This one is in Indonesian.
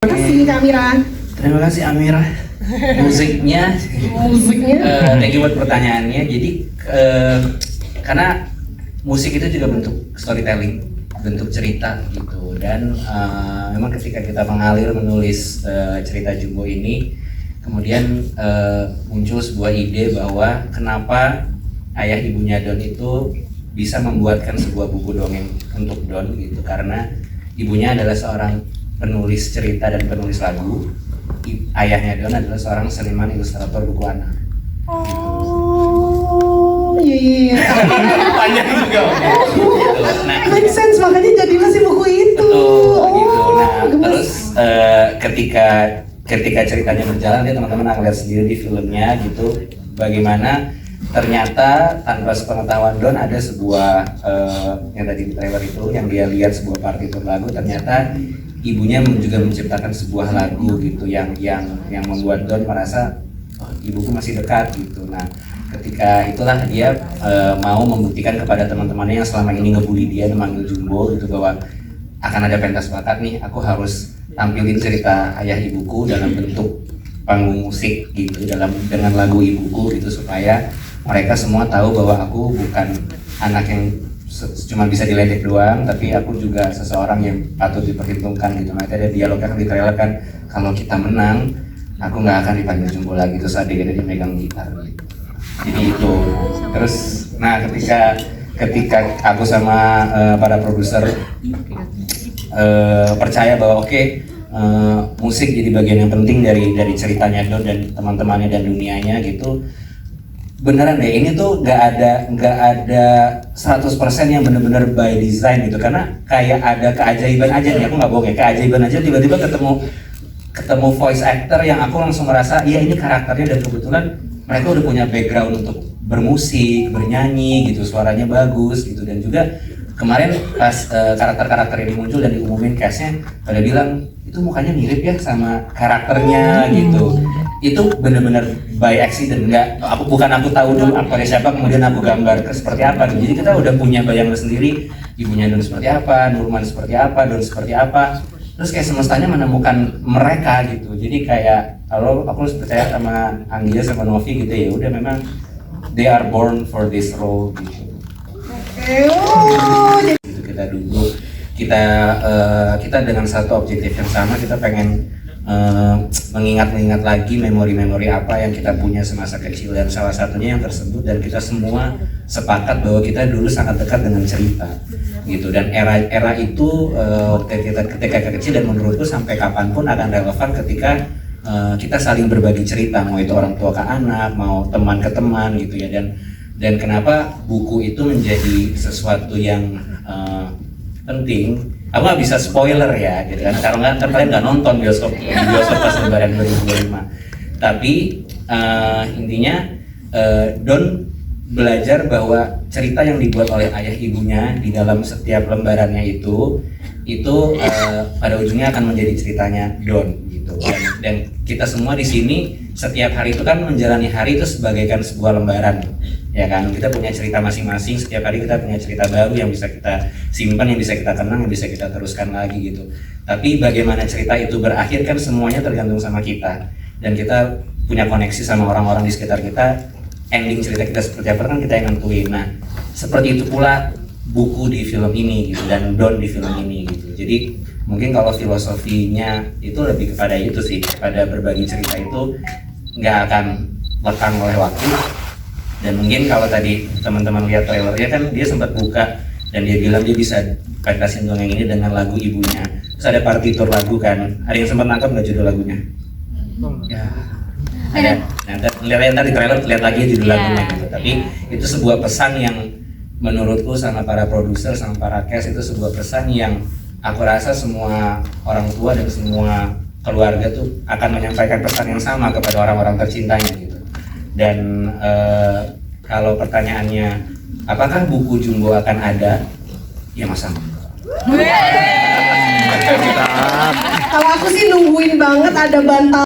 Terima kasih Kak Amira. Terima kasih Amira. Musiknya, thank you buat pertanyaannya. Jadi karena musik itu juga bentuk storytelling, bentuk cerita gitu. Dan memang ketika kita mengalir menulis cerita Jumbo ini, kemudian muncul sebuah ide bahwa kenapa ayah ibunya Don itu bisa membuatkan sebuah buku dongeng untuk Don gitu, karena ibunya adalah seorang penulis cerita dan penulis lagu. Ayahnya Don adalah seorang seniman ilustrator buku anak. Oh, iya. Panjang juga. Gitu. Nah, Make sense, makanya jadilah si buku itu. betul, gitu. Nah, gemes. terus ketika ceritanya berjalan, dia teman-teman akan lihat sendiri di filmnya gitu, bagaimana ternyata tanpa sepengetahuan Don ada sebuah yang tadi di trailer itu, yang dia lihat sebuah partitur lagu, ternyata ibunya juga menciptakan sebuah lagu gitu yang membuat Don merasa ibuku masih dekat gitu. Nah, ketika itulah dia mau membuktikan kepada teman-temannya yang selama ini ngebully dia, memanggil Jumbo gitu, bahwa akan ada pentas bakat nih, aku harus tampilin cerita ayah ibuku dalam bentuk panggung musik gitu, dengan lagu ibuku gitu, supaya mereka semua tahu bahwa aku bukan anak yang cuma bisa diledek doang, tapi aku juga seseorang yang patut diperhitungkan gitu. Makanya ada dialognya kan di trailer kan, kalau kita menang, aku nggak akan dipanggil Jumbo lagi, terus adegannya dia megang gitar gitu. Jadi itu. Terus, nah ketika aku sama para produser percaya bahwa musik jadi bagian yang penting dari ceritanya Don dan teman-temannya dan dunianya gitu. Beneran deh, ini tuh nggak ada 100% yang bener-bener by design gitu, karena kayak ada keajaiban aja nih, aku nggak bohong ya, keajaiban aja tiba-tiba ketemu voice actor yang aku langsung merasa iya ini karakternya, dan kebetulan mereka udah punya background untuk bermusik, bernyanyi gitu, suaranya bagus gitu. Dan juga kemarin pas karakter-karakter ini muncul dan diumumin castnya, pada bilang itu mukanya mirip ya sama karakternya gitu. Itu benar-benar by accident, aku tahu dulu aktornya siapa, kemudian aku gambar seperti apa gitu. Jadi kita udah punya bayangan sendiri, ibunya Don seperti apa, Nurman seperti apa, Don seperti apa. Terus kayak semestanya menemukan mereka gitu. Jadi kayak kalau aku harus percaya sama Anggia sama Novi gitu, ya udah memang they are born for this role gitu. Gitu kita dulu kita dengan satu objektif yang sama, kita pengen mengingat lagi memori-memori apa yang kita punya semasa kecil, dan salah satunya yang tersebut, dan kita semua sepakat bahwa kita dulu sangat dekat dengan cerita gitu. Dan era itu ketika kecil, dan menurutku sampai kapanpun akan relevan ketika kita saling berbagi cerita, mau itu orang tua ke anak, mau teman ke teman gitu ya. Dan kenapa buku itu menjadi sesuatu yang penting. Aku nggak bisa spoiler ya, gitu kan, karena kalian nggak nonton bioskop pas Lebaran 2025. Tapi intinya Don belajar bahwa cerita yang dibuat oleh ayah ibunya di dalam setiap lembarannya itu pada ujungnya akan menjadi ceritanya Don gitu. Dan kita semua di sini setiap hari itu kan menjalani hari itu sebagaikan sebuah lembaran. Ya kan, kita punya cerita masing-masing, setiap hari kita punya cerita baru yang bisa kita simpan, yang bisa kita kenang, yang bisa kita teruskan lagi gitu. Tapi bagaimana cerita itu berakhir kan semuanya tergantung sama kita, dan kita punya koneksi sama orang-orang di sekitar kita. Ending cerita kita seperti apa kan kita yang nentuin. Nah, seperti itu pula buku di film ini gitu, dan Don di film ini gitu. Jadi mungkin kalau filosofinya itu lebih kepada itu sih, kepada berbagi cerita itu nggak akan lekang oleh waktu. Dan mungkin kalau tadi teman-teman lihat trailernya kan, dia sempat buka dan dia bilang dia bisa pentasin dongeng ini dengan lagu ibunya. Terus ada partitur lagu kan, ada yang sempat nangkep nggak judul lagunya? Ya, ada. Nah, lihat di trailer, lihat lagi judul lagunya gitu. Tapi itu sebuah pesan yang menurutku sama para produser, sama para cast, itu sebuah pesan yang aku rasa semua orang tua dan semua keluarga tuh akan menyampaikan pesan yang sama kepada orang-orang tercintanya gitu. Dan kalau pertanyaannya apakah buku Jumbo akan ada, ya masa Kalau aku sih nungguin banget ada bantal